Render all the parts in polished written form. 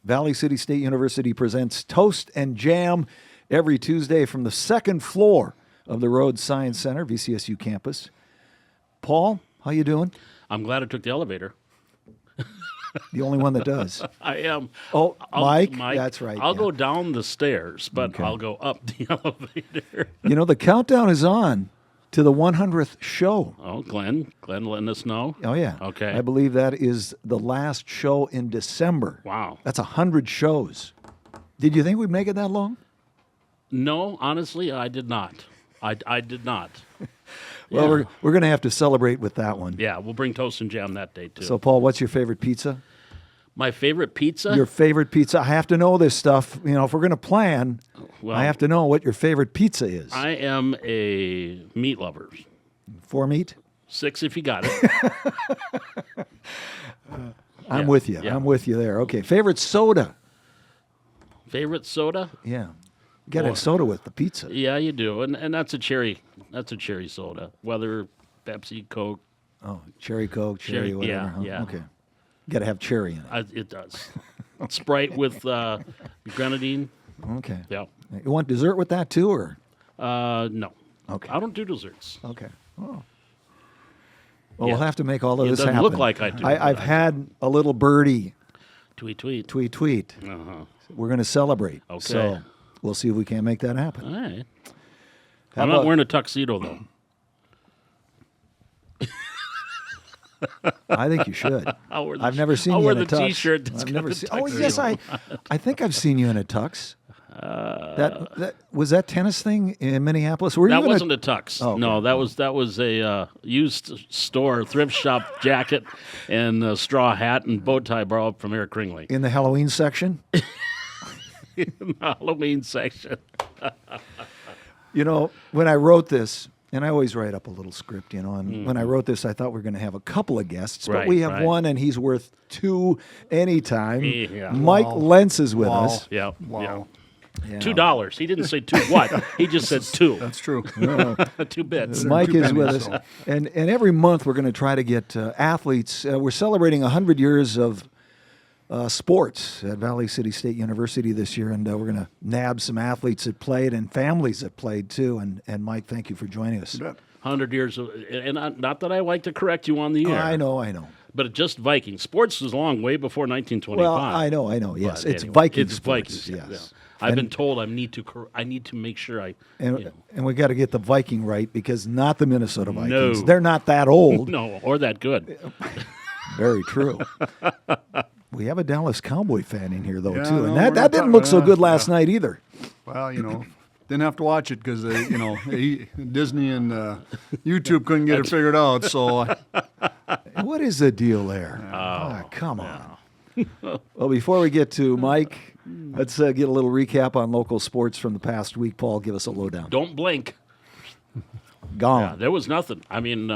Valley City State University presents Toast N Jam every Tuesday from the second floor of the Rhodes Science Center, VCSU campus. Paul, how you doing? I'm glad I took the elevator. The only one that does. I am. Oh, Mike? That's right. I'll go down the stairs, but Okay. I'll go up the elevator. You know, the countdown is on to the 100th show. Oh, Glenn letting us know. Oh, yeah. Okay. I believe that is the last show in December. Wow. That's 100 shows. Did you think we'd make it that long? No, honestly, I did not. I did not. Well, Yeah. we're going to have to celebrate with that one. Yeah, we'll bring Toast and Jam that day, too. So, Paul, what's your favorite pizza? My favorite pizza? Your favorite pizza. I have to know this stuff. You know, if we're going to plan, Well, I have to know what your favorite pizza is. I am a meat lover. 4 meat? 6 if you got it. I'm with you. yeah. I'm with you there. Okay. Favorite soda? Favorite soda? Yeah. You got to Boy. have soda with the pizza. Yeah, you do. And that's a cherry soda. Whether Pepsi, Coke, Oh, cherry Coke, cherry Cherry, whatever. yeah, huh? yeah. Okay. Got to have cherry in it. it does. Sprite with grenadine. Okay. Yeah. You want dessert with that too, or? No. Okay. I don't do desserts. Okay. Oh. Well, Yeah. we'll have to make all of It this doesn't happen. look like I do, I've but I had a little birdie Tweet. tweet. Uh-huh. We're going to celebrate. Okay. So we'll see if we can make that happen. All right. How I'm not about- wearing a tuxedo, though. I think you should. I'll wear the, I've never seen I'll you wear in a the tux. T-shirt that's I've got never the seen. Oh tuxedo. yes, I think I've seen you in a tux. That was that tennis thing in Minneapolis. Were you That in wasn't a tux. Oh, okay. No, that was a used store thrift shop jacket and a straw hat and bow tie borrowed from Eric Kringley in the Halloween section. in the Halloween section. You know, when I wrote this, and I always write up a little script, you know, and when I wrote this, I thought we were going to have a couple of guests, but Right, we have right. one, and he's worth 2 anytime. Yeah. Mike Wow. Lentz is with Wow. us. Yeah. Wow. Yeah. $2. He didn't say two what. He just said two. That's true. 2 bits. Mike two is with pennies, us, and every month we're going to try to get athletes. We're celebrating 100 years of sports at Valley City State University this year, and we're going to nab some athletes that played and families that played too. And Mike, thank you for joining us. You bet. 100 years of, and not that I like to correct you on the air. I know. But just Vikings. Sports was long, way before 1925. Well, I know. Yes, But it's anyway, Viking it's sports. Vikings. Yes. Yeah. I've been told I need to make sure I. And we got to get the Viking right, because not the Minnesota Vikings. No. They're not that old. No, or that good. Very true. We have a Dallas Cowboy fan in here, though, Yeah, too. no, And we're that not didn't talking- look so yeah, good last night either. Well, didn't have to watch it because Disney and YouTube couldn't get it figured out. So What is the deal there? Come on. Well, before we get to Mike, let's get a little recap on local sports from the past week. Paul, give us a lowdown. Don't blink. Gone. Yeah, there was nothing. I mean,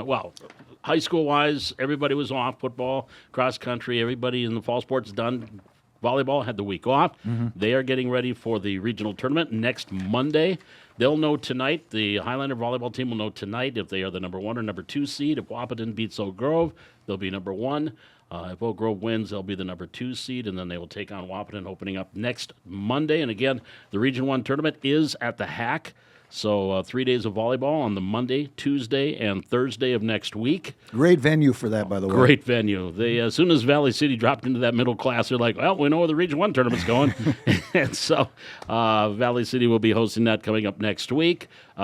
high school wise, everybody was off. Football, cross country, everybody in the fall sports done. Volleyball had the week off. They are getting ready for the regional tournament next Monday. They'll know tonight. The Highlander volleyball team will know tonight if they are the number 1 or number 2 seed. If Wahpeton beats Oak Grove, they'll be number 1. If Oak Grove wins, they'll be the number 2 seed, and then they will take on Wahpeton opening up next Monday. And again, the Region 1 tournament is at the Hack. So 3 days of volleyball on the Monday, Tuesday, and Thursday of next week. Great venue for that, by the way. Great venue. They as soon as Valley City dropped into that middle class, they're like, well, we know where the Region 1 tournament's going. And so Valley City will be hosting that coming up next week. We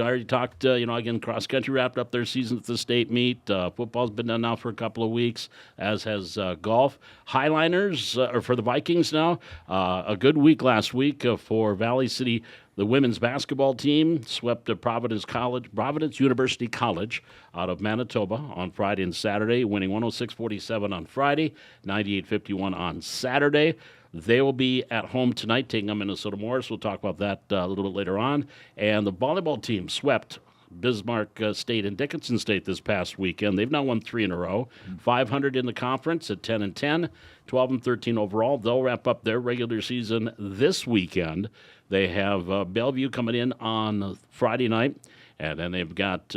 already talked, again, cross-country wrapped up their season at the state meet. Football's been done now for a couple of weeks, as has golf. Highliners, or for the Vikings now, a good week last week for Valley City. The women's basketball team swept Providence University College out of Manitoba on Friday and Saturday, winning 106-47 on Friday, 98-51 on Saturday. They will be at home tonight taking on Minnesota Morris. We'll talk about that a little bit later on. And the volleyball team swept Bismarck State and Dickinson State this past weekend. They've now won 3 in a row, 500 in the conference at 10-10, 12-13 overall. They'll wrap up their regular season this weekend. They have Bellevue coming in on Friday night, and then they've got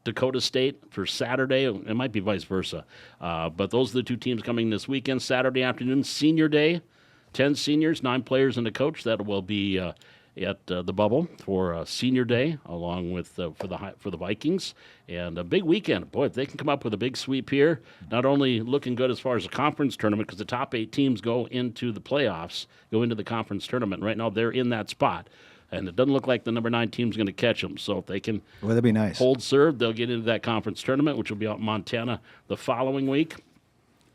Dakota State for Saturday. It might be vice versa. But those are the two teams coming this weekend. Saturday afternoon, Senior Day. 10 seniors, 9 players, and a coach. That will be at the Bubble for Senior Day, along with for the Vikings, and a big weekend. Boy, if they can come up with a big sweep here, not only looking good as far as the conference tournament, because the top 8 teams go into the playoffs, go into the conference tournament. Right now, they're in that spot, and it doesn't look like the number 9 team's going to catch them. So if they can that'd be nice. Hold serve, they'll get into that conference tournament, which will be out in Montana the following week.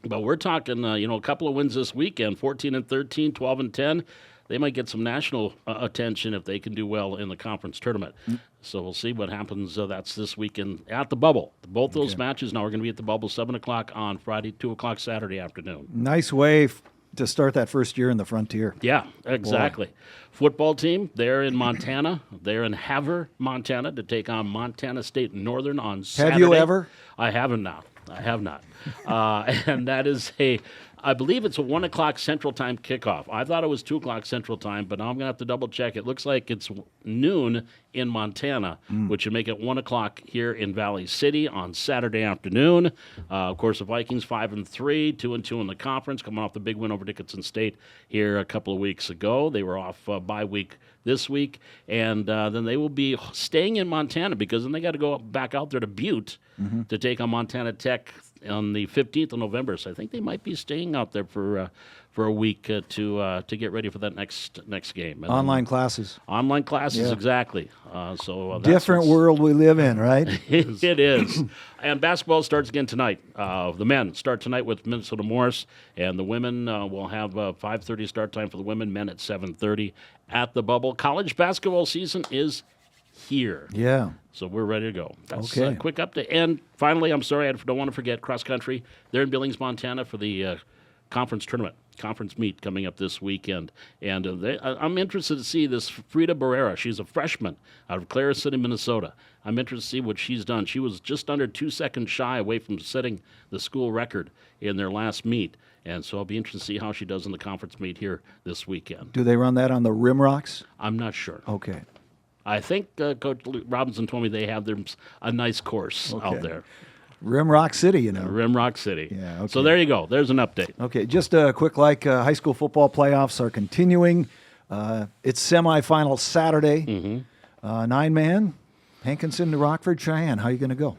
But we're talking, a couple of wins this weekend, 14-13, 12-10. They might get some national attention if they can do well in the conference tournament. So we'll see what happens. That's this weekend at the Bubble. Both those matches now are going to be at the Bubble, 7 o'clock on Friday, 2 o'clock Saturday afternoon. Nice way to start that first year in the Frontier. Yeah, exactly. Boy. Football team, they're in Montana. They're in Havre, Montana, to take on Montana State Northern on Saturday. Have you ever? I haven't now. I have not. And that is I believe it's a 1 o'clock Central Time kickoff. I thought it was 2 o'clock Central Time, but now I'm going to have to double check. It looks like it's noon in Montana, which would make it 1 o'clock here in Valley City on Saturday afternoon. Of course, the Vikings 5-3, 2-2 in the conference, coming off the big win over Dickinson State here a couple of weeks ago. They were off bye week this week, and then they will be staying in Montana because then they got to go back out there to Butte to take on Montana Tech on the 15th of November. So I think they might be staying out there for a week to get ready for that next game. And online classes. Online classes, exactly. So different world we live in, right? It is. And basketball starts again tonight. The men start tonight with Minnesota Morris, and the women will have 5:30 start time for the women, men at 7:30 at the Bubble. College basketball season is here. Yeah. So we're ready to go. That's okay. A quick update. And finally, I'm sorry, I don't want to forget cross country. They're in Billings, Montana for the conference tournament, conference meet coming up this weekend. And I'm interested to see this Frida Barrera. She's a freshman out of Clara City, Minnesota. I'm interested to see what she's done. She was just under 2 seconds shy away from setting the school record in their last meet. And so I'll be interested to see how she does in the conference meet here this weekend. Do they run that on the Rim Rocks? I'm not sure. Okay. I think Coach Robinson told me they have a nice course out there. Rim Rock City, Rim Rock City. Yeah, okay. So there you go. There's an update. Okay, just a quick high school football playoffs are continuing. It's semifinal Saturday. 9-man, Hankinson, New Rockford, Cheyenne. How are you going to go?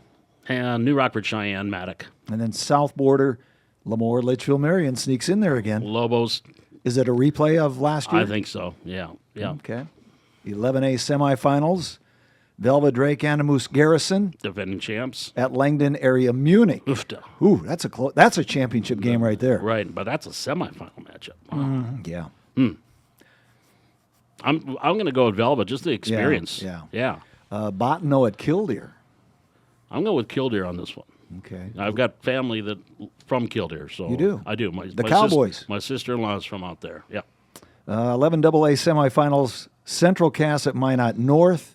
And New Rockford, Cheyenne, Maddock. And then South Border, Lemoore, Litchfield, Marion sneaks in there again. Lobos. Is it a replay of last year? I think so, yeah. Okay. 11A semifinals, Velva Drake, Animus Garrison. Defending champs. At Langdon area Munich. Oofta. Ooh, that's a championship game right there. Right, but that's a semifinal matchup. Wow. Yeah. I'm going to go with Velva, just the experience. Yeah. Bottineau at Killdeer. I'm going with Killdeer on this one. Okay. I've got family from Killdeer, so you do. I do. The Cowboys. My sister-in-law is from out there. Yeah. 11AA semifinals, Central Cass at Minot North,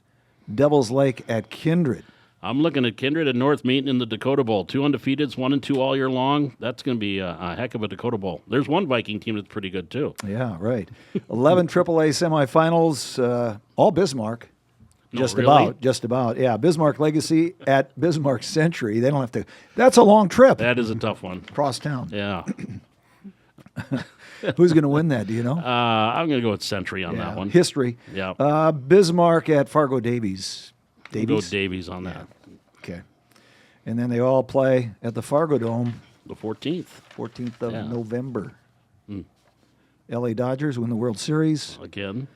Devil's Lake at Kindred. I'm looking at Kindred and North meeting in the Dakota Bowl. 2 undefeateds, 1-2 all year long. That's going to be a heck of a Dakota Bowl. There's one Viking team that's pretty good, too. Yeah, right. 11 AAA semifinals, all Bismarck. Just about. Yeah, Bismarck Legacy at Bismarck Century. They don't have to. That's a long trip. That is a tough one. Cross town. Yeah. Who's going to win that? Do you know? I'm going to go with Century on that one. History. Yeah. Bismarck at Fargo Davies. We'll go Davies on that. Okay. And then they all play at the Fargo Dome. The 14th. 14th of November. LA Dodgers win the World Series. Again.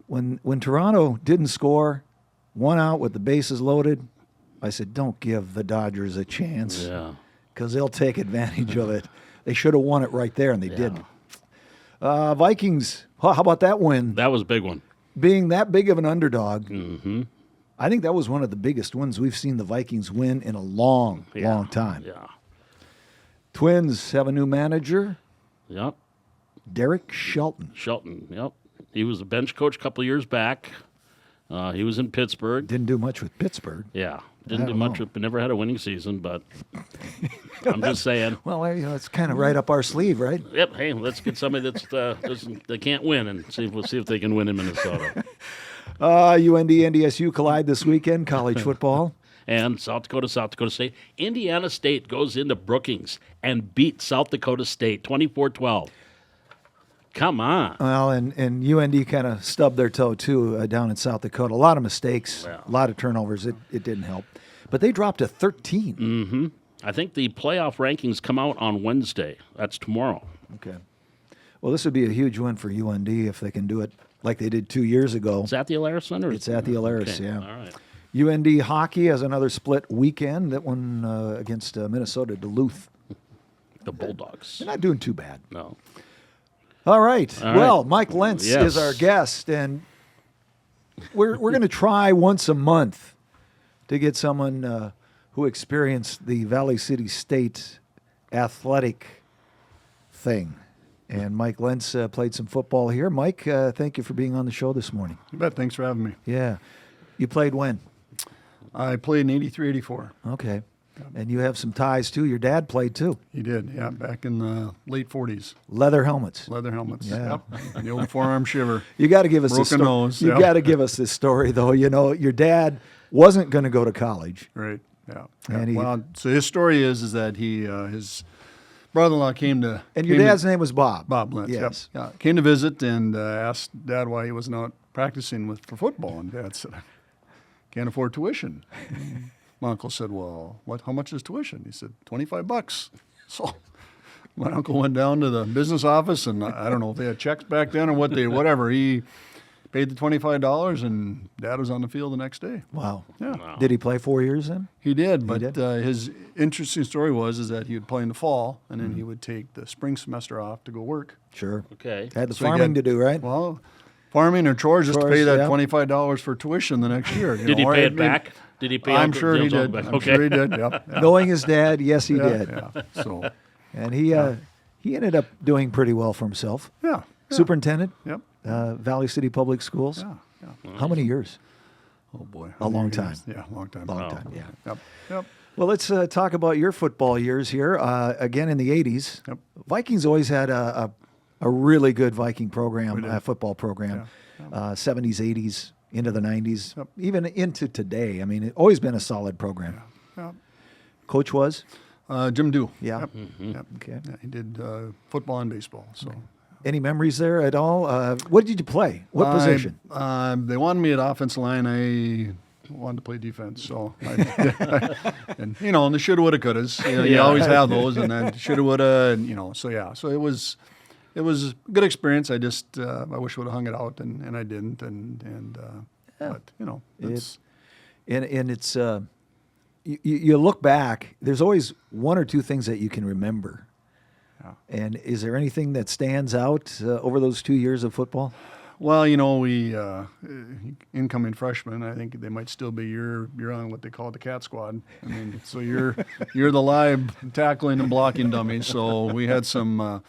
When Toronto didn't score, 1 out with the bases loaded, I said, don't give the Dodgers a chance. Yeah. Because they'll take advantage of it. They should have won it right there, and they didn't. Vikings, how about that win? That was a big one. Being that big of an underdog, I think that was one of the biggest wins we've seen the Vikings win in a long time. Yeah. Twins have a new manager. Yep. Derek Shelton. Yep. He was a bench coach a couple of years back. He was in Pittsburgh. Didn't do much with Pittsburgh. Yeah. Didn't do much with, never had a winning season, but I'm just saying. Well, it's kind of right up our sleeve, right? Yep. Hey, let's get somebody that can't win and see if they can win in Minnesota. UND NDSU collide this weekend, college football. And South Dakota State. Indiana State goes into Brookings and beat South Dakota State 24-12. Come on. Well, and UND kind of stubbed their toe too down in South Dakota. A lot of mistakes, Well. a lot of turnovers. It didn't help, but they dropped to 13. Mm-hmm. I think the playoff rankings come out on Wednesday. That's tomorrow. Okay. Well, this would be a huge win for UND if they can do it like they did 2 years ago. Is that the Alaris Center? It's at the Alaris, Okay. yeah. All right. UND hockey has another split weekend. That one against Minnesota Duluth. The Bulldogs. They're not doing too bad. No. All right. All Well, right. Mike Lentz Yes. is our guest, and we're going to try once a month to get someone who experienced the Valley City State athletic thing. And Mike Lentz played some football here. Mike, thank you for being on the show this morning. You bet. Thanks for having me. Yeah. You played when? I played in 83, 84. Okay. And you have some ties, too. Your dad played, too. He did, yeah, back in the late 40s. Leather helmets. Leather helmets. Yeah. Yep. The old forearm shiver. You got to give us this Broken story. nose, You yeah. got to give us this story, though. You know, your dad wasn't going to go to college. Right. Yeah. And yeah. Well, so his story is that he his brother-in-law came to And your came to- dad's name was Bob. Bob Lentz. Yes. Yep. Yeah. Came to visit and asked Dad why he wasn't out practicing for football, and Dad said, "Can't afford tuition." My uncle said, "Well, how much is tuition?" He said, $25. So my uncle went down to the business office, and I don't know if they had checks back then or whatever. He paid the $25, and Dad was on the field the next day. Wow. Yeah, Wow. Did he play 4 years then? he did. But did? His interesting story is that he would play in the fall, and then he would take the spring semester off to go work. Sure. Okay. Had the So he farming got- to do, right? Well, farming or chores just to Chores, pay that yeah. $25 for tuition the next year. Did he pay it back? Did he pay I'm Uncle sure he Jim's did. uncle back? I'm Okay. sure he did. Yep. Yeah. Knowing his dad, yes, he Yeah, did. Yeah. So, And he ended up doing pretty well for himself. yeah. Superintendent, Yep. Valley City Public Schools. Yeah. Yeah. How many years? Oh boy. A long time. Yeah, long time. Long Wow. time, yeah. Yep. Yep. Well, let's talk about your football years here. Again, in the 80s, Yep. Vikings always had a really good Viking program, We did. football program. Yeah. 70s, 80s, into the 90s, Yep. even into today. I mean, it's always been a solid program. Yep. Coach was? Jim Dew. Yeah. Yep. Mm-hmm. Yep. Okay. Yeah, he did football and baseball. So. Any memories there at all? What did you play? What position? They wanted me at offensive line. I wanted to play defense. So, and and the shoulda, woulda, couldas. You Yeah. always have those, and then shoulda, woulda, and so yeah. So it was a good experience. I just I wish I would have hung it out, and I didn't, but it's And it's you look back. There's always one or two things that you can remember. Yeah. And is there anything that stands out over those 2 years of football? well, we incoming freshmen. I think they might still be you're on what they call the cat squad. I mean, so you're the live tackling and blocking dummies. So we had some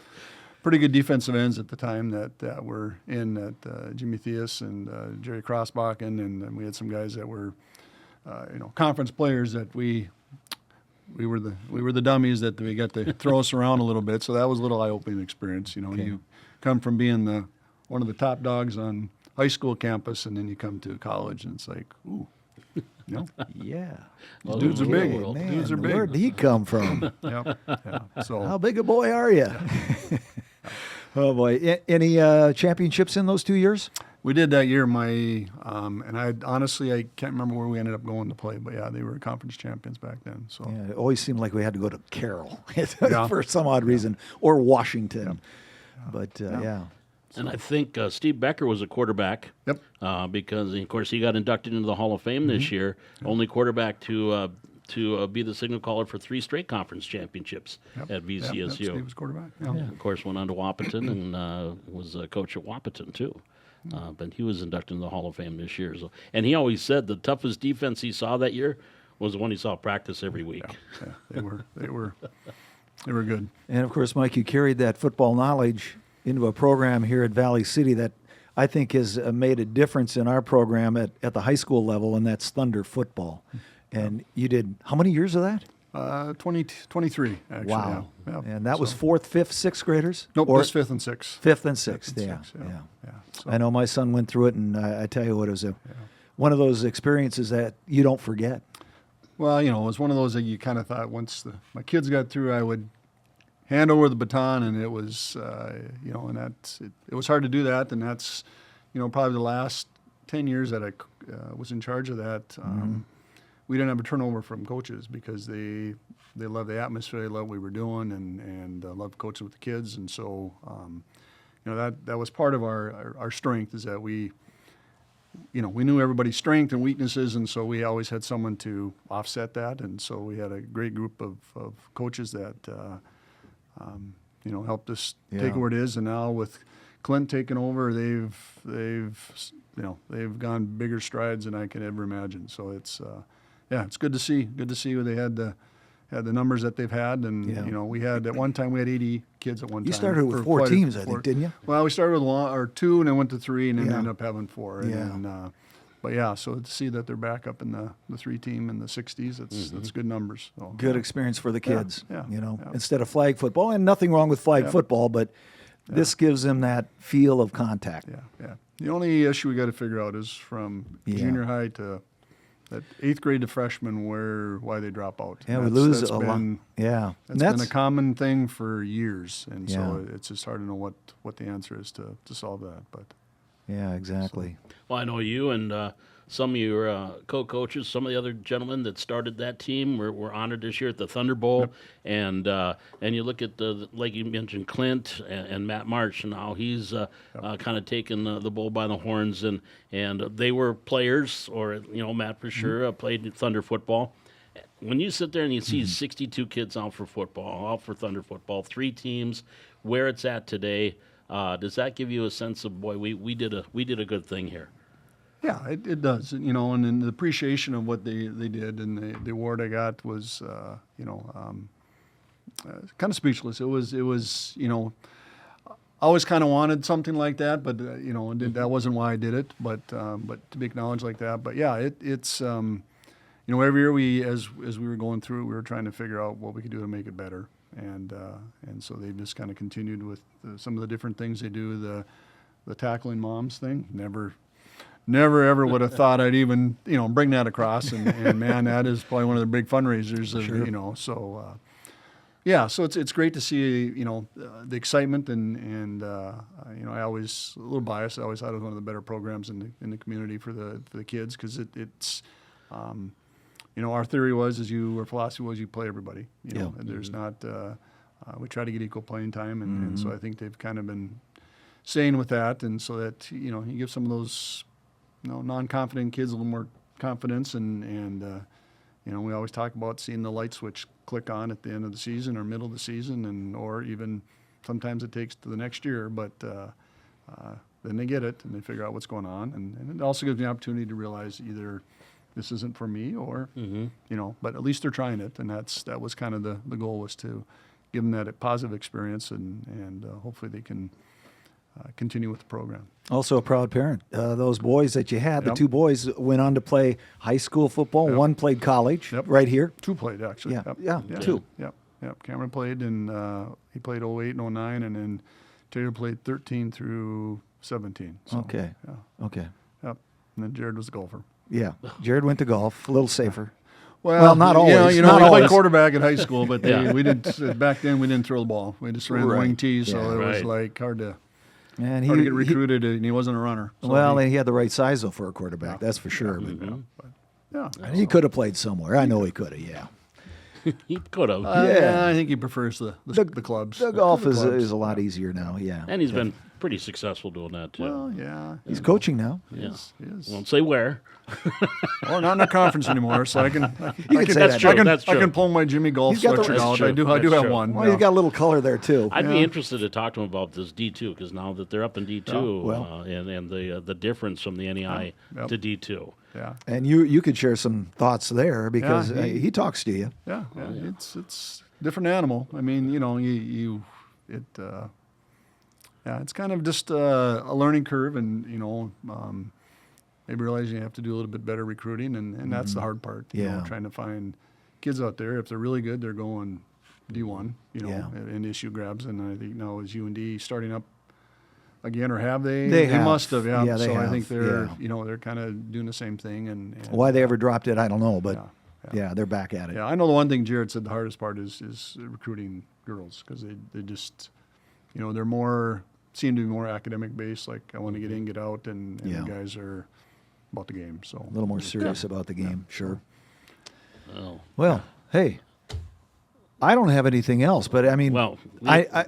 pretty good defensive ends at the time that were in at Jimmy Theus and Jerry Crossbachen, and then we had some guys that were conference players that we were the dummies that we got to throw us around a little bit. So that was a little eye-opening experience. Okay. You come from being one of the top dogs on high school campus, and then you come to college, and it's like, ooh, Yeah. these dudes are big. world. Man, Dudes are big. where did he come from? Yep. Yeah. So How big a boy are you? Oh boy! Any championships in those 2 years? we did that year. And I honestly can't remember where we ended up going to play, but yeah, they were conference champions back then. So Yeah, it always seemed like we had to go to Carroll Yeah. for some odd reason, or Washington. But yeah. And I think Steve Becker was a quarterback. Yep. Because of course he got inducted into the Hall of Fame this year. Only quarterback to be the signal caller for 3 straight conference championships Yep. at Yep. VCSU. Steve was quarterback. Yeah. Of course, went on to Wahpeton and was a coach at Wahpeton too. But he was inducted into the Hall of Fame this year. So, and he always said the toughest defense he saw that year was the one he saw practice every week. Yeah, they were good. And of course, Mike, you carried that football knowledge into a program here at Valley City that I think has made a difference in our program at the high school level, and that's Thunder football. And you did how many years of that? 23, actually. Wow. Yeah. Yeah. And that was So- 4th, 5th, 6th graders? Nope, Or just 5th and 6th. 5th and 6th, yeah. Yeah. So, I know my son went through it, and I tell you what, it was one of those experiences that you don't forget. well, it was one of those that you kind of thought once my kids got through, I would hand over the baton, and it was, and it was hard to do that, and that's, probably the last 10 years that I was in charge of that. We didn't have a turnover from coaches because they loved the atmosphere, they loved what we were doing, and loved coaching with the kids, and so that was part of our strength, is that we knew everybody's strength and weaknesses, and so we always had someone to offset that, and so we had a great group of coaches that helped us take it where it is, and now with Clint taking over, they've gone bigger strides than I could ever imagine. So it's good to see. Good to see where they had the numbers that they've had, and we had at one time we had 80 kids at one time. You started with 4 teams, I think, didn't you? Well, we started with 1 or 2, and then went to 3, and then Yeah. ended up having 4. So to see that they're back up in the 3 team in the 60s, that's good numbers. So, Good experience for the kids, yeah, instead of flag football. And nothing wrong with flag football, but this gives them that feel of contact. Yeah. The only issue we got to figure out is from junior high to that 8th grade to freshman, why they drop out. Yeah, we lose a lot. Yeah. That's been a common thing for years, and so it's just hard to know what the answer is to solve that. But yeah, exactly. Well, I know you and some of your co-coaches, some of the other gentlemen that started that team were honored this year at the Thunder Bowl. Yep. And you look at like you mentioned, Clint and Matt March, and how he's kind of taken the bull by the horns, and they were players, or Matt for sure played Thunder football. When you sit there and you see 62 kids out for Thunder football, 3 teams, where it's at today, does that give you a sense of, boy, we did a good thing here? Yeah, it does. And then the appreciation of what they did, and the award I got was, kind of speechless. It was I always kind of wanted something like that, but that wasn't why I did it. But to be acknowledged like that. But yeah, it's every year as we were going through it, we were trying to figure out what we could do to make it better, and so they just kind of continued with some of the different things they do. The tackling moms thing, Never ever would have thought I'd even bring that across, and man, that is probably one of the big fundraisers of so so it's great to see the excitement, and I always, a little biased, I always thought it was one of the better programs in the community for the kids, because it's our theory was, our philosophy was, you play everybody, and there's not we try to get equal playing time, and so I think they've kind of been staying with that, and so that you give some of those non-confident kids a little more confidence, and we always talk about seeing the light switch click on at the end of the season or middle of the season, or even sometimes it takes to the next year, but then they get it and they figure out what's going on, and it also gives me the opportunity to realize either this isn't for me, or but at least they're trying it, and that was kind of the goal, was to give them that positive experience, and hopefully they can continue with the program. Also a proud parent. Those boys that you had, the 2 boys went on to play high school football. Yep. One played college right here. 2 played, actually. Yeah, 2. Yep. Cameron played, and he played 08 and 09, and then Taylor played 13 through 17. So, Okay. Yeah. Okay. Yep. And then Jared was a golfer. Yeah. Jared went to golf, a little safer. Well, not always. We Not played always. quarterback at high school, but we didn't. Back then, we didn't throw the ball. We just ran the wing tees, so it was like hard to And hard to get recruited, and he wasn't a runner. So and he had the right size, though, for a quarterback. That's for sure. But He could have played somewhere. I know he could have, yeah. He could have. I think he prefers the clubs. The golf clubs. is a lot easier now, yeah. And he's been pretty successful doing that, too. Well, yeah. He's coaching now. He is. Won't say where. Or not in a conference anymore, so I can say that. I can pull my Jimmy Golf He's got the- sweatshirt That's out. true. I do That's have true. one. Well, he's got a little color there, too. I'd be interested to talk to him about this D2, because now that they're up in D2, well. and the difference from the NEI to D2. Yeah. And you could share some thoughts there, because he talks to you. Yeah. It's a different animal. I mean, it's kind of just a learning curve, and maybe realizing you have to do a little bit better recruiting, and that's the hard part. Trying to find kids out there. If they're really good, they're going D1, and issue grabs. And I think now is UND starting up again, or have they? They have. Must have. Yeah. They so have. I think they're they're kind of doing the same thing. And Why they ever dropped it, I don't know, but they're back at it. Yeah, I know the one thing Jared said the hardest part is recruiting girls because they just, they're more, seem to be more academic based. Like I want to get in, get out, and Yeah. the guys are about the game. So A little more serious about the game, sure. Oh. Well, hey, I don't have anything else, but I mean, Well, I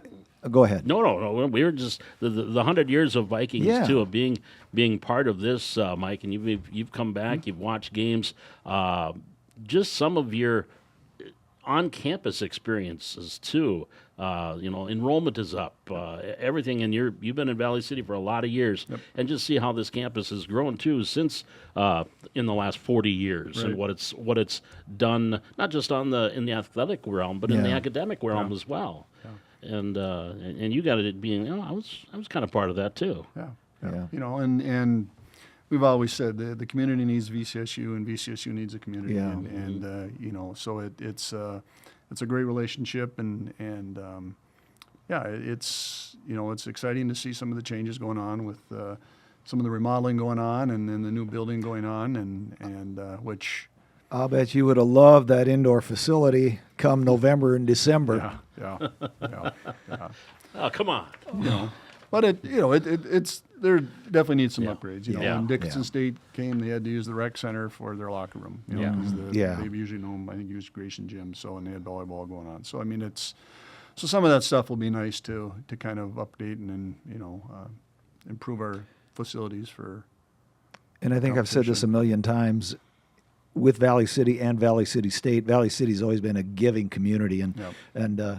go ahead. No. We were just the 100 years of Vikings Yeah. too, of being part of this, Mike. And you've come back, you've watched games. Just some of your on-campus experiences too. Enrollment is up. Everything, and you've been in Valley City for a lot of years, and just see how this campus has grown too since in the last 40 years, and Right. what it's done, not just in the athletic realm, but in the Yeah. academic realm as well. And you got it being, I was kind of part of that too. Yeah. And we've always said the community needs VCSU and VCSU needs a community. Yeah. And so it's a great relationship and it's exciting to see some of the changes going on with some of the remodeling going on and then the new building going on and which. I'll bet you would have loved that indoor facility come November and December. Yeah. Oh, come on. But it's there definitely needs some Yeah. upgrades. Yeah. When Dickinson Yeah. State came, they had to use the rec center for their locker room. 'Cause Yeah. They've usually known, I think, used Grayson Gym, and they had volleyball going on. So I mean, so some of that stuff will be nice to kind of update and improve our facilities for. And I think I've said this a million times with Valley City and Valley City State. Valley City's always been a giving community and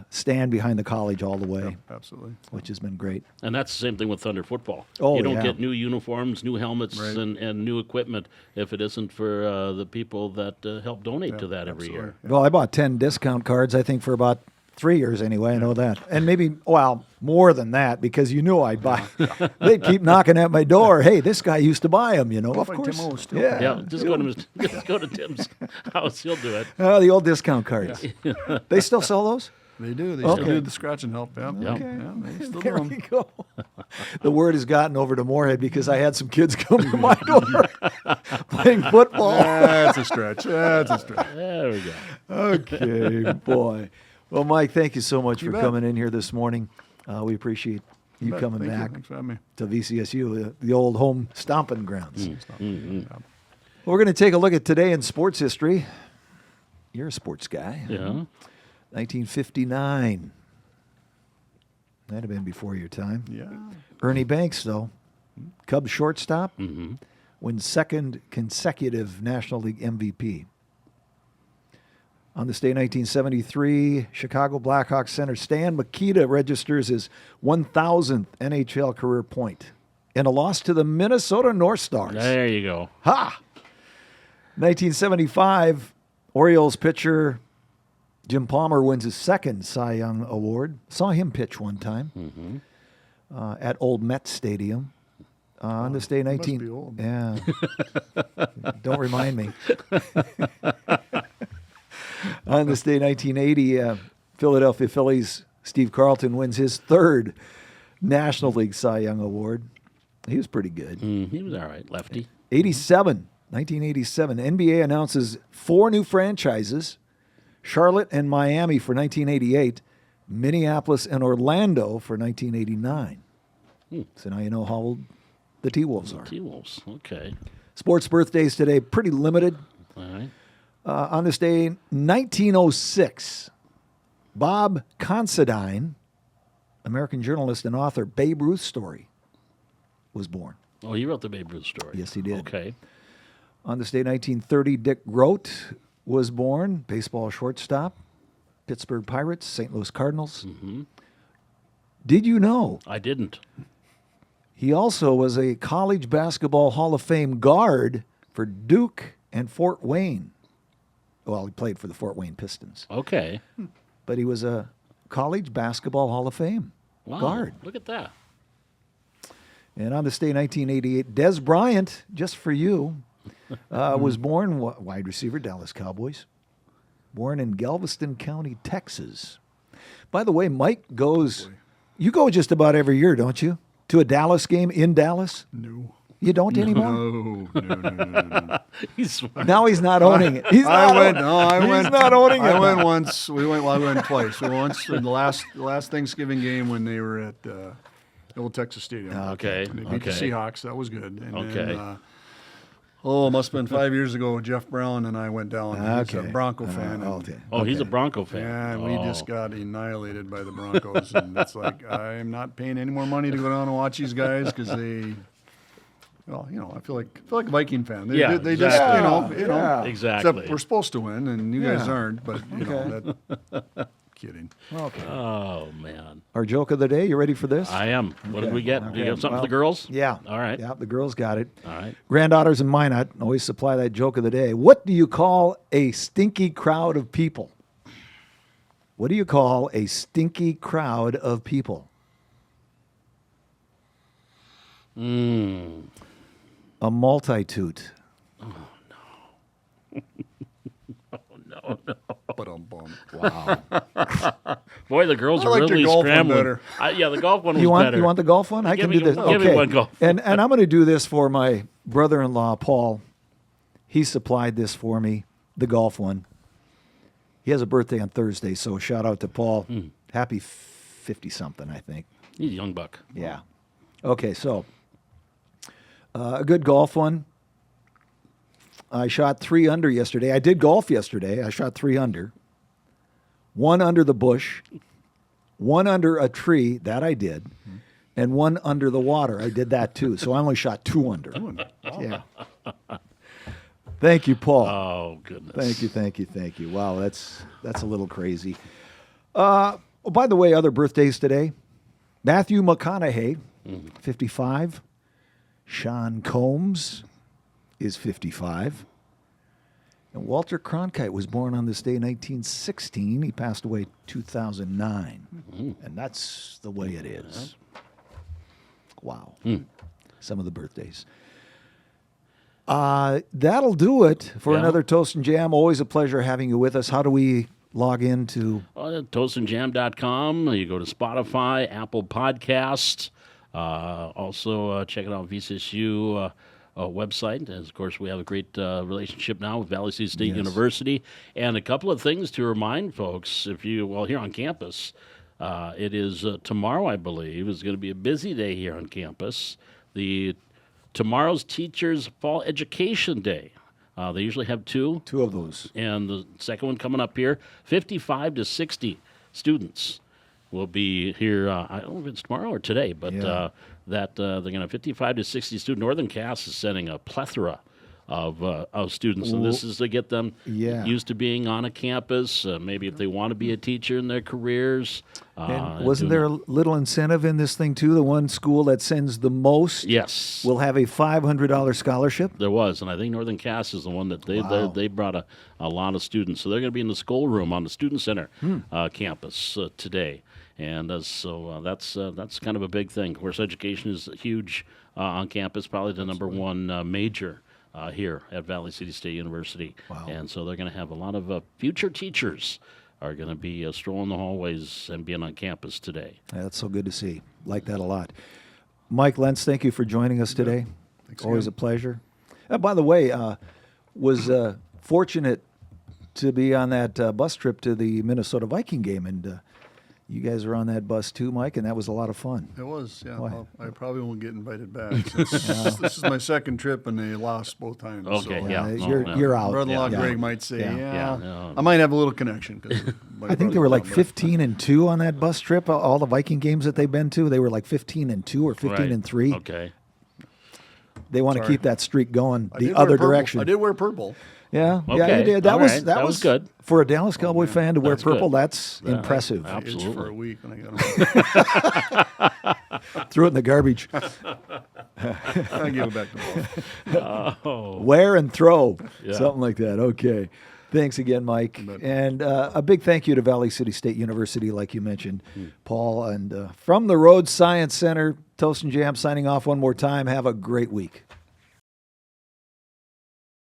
stand behind the college all the way, Absolutely. which has been great. And that's the same thing with Thunder football. Oh, you don't yeah. get new uniforms, new helmets, Right. and new equipment if it isn't for the people that help donate to that every year. Yeah. Well, I bought 10 discount cards, I think, for about 3 years anyway. I know that. And maybe, more than that, because you knew I'd buy. They'd keep knocking at my door. Hey, this guy used to buy them, Of by course. Tim O still. Yeah. Yeah, just go to Tim's house. He'll do it. Oh, the old discount cards. They still sell those? They do. They Okay. still do the scratch and help. Yeah. Yeah. Okay. Yeah, they still do There 'em. we go. The word has gotten over to Moorhead because I had some kids come to my door playing football. That's a stretch. That's a stretch. There we go. Okay, boy. Well, Mike, thank you so much You for bet. coming in here this morning. We appreciate you Bet. coming Thank you. back Thanks for having me. to VCSU, the old home stomping grounds. Mm-hmm. Yeah. We're going to take a look at today in sports history. You're a sports guy. Yeah. 1959. That'd have been before your time. Yeah. Ernie Banks, though, Cubs shortstop, Mm-hmm. wins second consecutive National League MVP. On this day, 1973, Chicago Blackhawks center Stan Mikita registers his 1,000th NHL career point in a loss to the Minnesota North Stars. There you go. Ha! 1975, Orioles pitcher Jim Palmer wins his second Cy Young Award. Saw him pitch one time at Old Met Stadium. On this day, must 19... be old. Yeah. Don't remind me. On this day, 1980, Philadelphia Phillies Steve Carlton wins his third National League Cy Young Award. He was pretty good. He was all right, lefty. 1987, NBA announces 4 new franchises, Charlotte and Miami for 1988, Minneapolis and Orlando for 1989. So now you know how old the T-Wolves are. T-Wolves. Okay. Sports birthdays today, pretty limited. All right. On this day, 1906, Bob Considine, American journalist and author, Babe Ruth story, was born. Oh, he wrote the Babe Ruth story. Yes, he did. Okay. On this day, 1930, Dick Grote was born, baseball shortstop, Pittsburgh Pirates, St. Louis Cardinals. Did you know I didn't. he also was a college basketball Hall of Fame guard for Duke and Fort Wayne? Well, he played for the Fort Wayne Pistons, Okay. but he was a college basketball Hall of Fame Wow. guard. Look at that. And on this day, 1988, Des Bryant, just for you, was born wide receiver, Dallas Cowboys, born in Galveston County, Texas. By the way, Mike goes, you go just about every year, don't you? To a Dallas game in Dallas? No. You don't anymore? No. He's smart. Now he's not owning it. He's I not went. own- No, I he's went. not owning it. I went once. We went twice. We once in the last Thanksgiving game when they were at the old Texas Stadium. Okay. And they beat the Okay. Seahawks. That was good. And Okay. Then, it must have been 5 years ago. Jeff Brown and I went down. He's a Okay. Bronco fan. and- Okay. Oh, he's a Okay. Bronco fan. Yeah, we just got annihilated by the Broncos, and it's like I'm not paying any more money to go down and watch these guys because they. Well, I feel like a Viking fan. They, Yeah, they exactly. just, you know, Yeah. Exactly. Except we're supposed to win, and you guys Yeah. aren't. But Okay. that. Kidding. Okay. Oh man, Our joke of the day. You ready for this? I am. What did Okay. we get? Okay. You have something Well, for the girls? Yeah. All right. Yeah, the girls got it. All right. Granddaughters in Minot always supply that joke of the day. What do you call a stinky crowd of people? What do you call a stinky crowd of people? A multitude. But bum. Wow. Boy, the girls I are liked your really golf one scrambling. better. Yeah, the golf one was You want better. you want the golf one? I Give can me- do this. give me Okay. one golf. And I'm going to do this for my brother-in-law Paul. He supplied this for me, the golf one. He has a birthday on Thursday, so shout out to Paul. Happy 50 something, I think. He's a young buck. Yeah. Okay, so a good golf one. I shot 3 under yesterday. I did golf yesterday. I shot 3 under. 1 under the bush, 1 under a tree, that I did, and 1 under the water. I did that too. So I only shot 2 under. Yeah. Thank you, Paul. Oh goodness. Thank you. Wow, that's a little crazy. Oh, by the way, other birthdays today. Matthew McConaughey, 55. Sean Combs is 55. And Walter Cronkite was born on this day in 1916. He passed away 2009. And that's the way it is. Wow. Some of the birthdays. That'll do it for Yeah. another Toast and Jam. Always a pleasure having you with us. How do we log into? ToastandJam.com. You go to Spotify, Apple Podcasts. Also, check it out VCSU website. As of course, we have a great relationship now with Valley City State Yes. University. And a couple of things to remind folks, here on campus, it is tomorrow, I believe, is going to be a busy day here on campus. Tomorrow's Teachers Fall Education Day. They usually have 2. 2 of those. And the second one coming up here, 55 to 60 students will be here. I don't know if it's tomorrow or today, but Yeah. they're going to have 55 to 60 students. Northern Cass is sending a plethora of students, and this is to get them Yeah. used to being on a campus. Maybe if they want to be a teacher in their careers. And wasn't there a little incentive in this thing, too? The one school that sends the most Yes. will have a $500 scholarship. There was, and I think Northern Cass is the one that they brought a lot of students. So they're going to be in the schoolroom on the Student Center campus today, and so that's kind of a big thing. Of course, education is huge on campus, probably the number one major here at Valley City State University. Wow. And so they're going to have a lot of future teachers are going to be strolling the hallways and being on campus today. That's so good to see. Like that a lot. Mike Lentz, thank you for joining us today. Thanks Always again. a pleasure. By the way, was fortunate to be on that bus trip to the Minnesota Viking game, and you guys were on that bus too, Mike, and that was a lot of fun. It was, yeah. Why? Well, I probably won't get invited back. Since this is my second trip, and they lost both times. Okay, so yeah. You're out. Brother-in-law Yeah. Greg might say, Yeah. Yeah. I might have a little connection. 'Cause my I think they were like brother-in-law, 15-2 on that bus trip. All the Viking games that they've been to, they were like 15-2 or 15-3. Right. Okay. They want to Sorry. keep that streak going I the did wear other purple. direction. I did wear purple. Yeah, yeah, Okay. you did. All right. That was good. For a Dallas Cowboy fan to wear That's purple. good. That's impressive. Yeah. Itched for Absolutely. a week when I got home. Threw it in the garbage. I gave it back to Paul. Oh. Wear and throw. Yeah. Something like that. Okay. Thanks again, Mike. Bet. And a big thank you to Valley City State University, like you mentioned, Paul. And from the Rhodes Science Center, Toast and Jam signing off one more time. Have a great week.